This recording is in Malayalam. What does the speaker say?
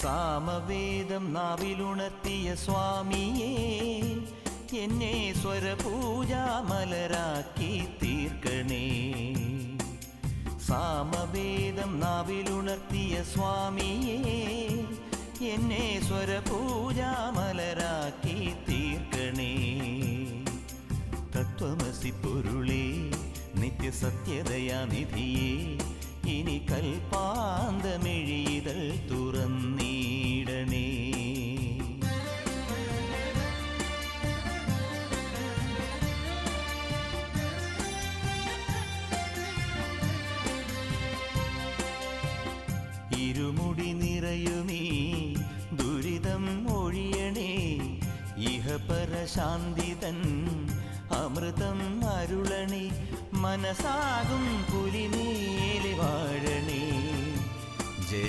സാമവേദം നാവിലുണർത്തിയ സ്വാമിയേ, എന്നെ സ്വരപൂജാമലരാക്കി തീർക്കണേ. സാമവേദം നാവിലുണർത്തിയ സ്വാമിയേ, എന്നെ സ്വരപൂജാമലരാക്കി തീർക്കണേ. തത്വമസി പൊരുളേ, നിത്യസത്യദയാനിധിയേ, ഇനി കൽപ്പാന്തമിഴിതൾ തുറന്നീടണേ. ഇരുമുടി നിറയുമീ ദുരിതം ഒഴിയണേ. ഇഹപരശാന്തിതൻ അമൃതം അരുളണേ. മനസാകും പുലിമേലെ വാഴണേ.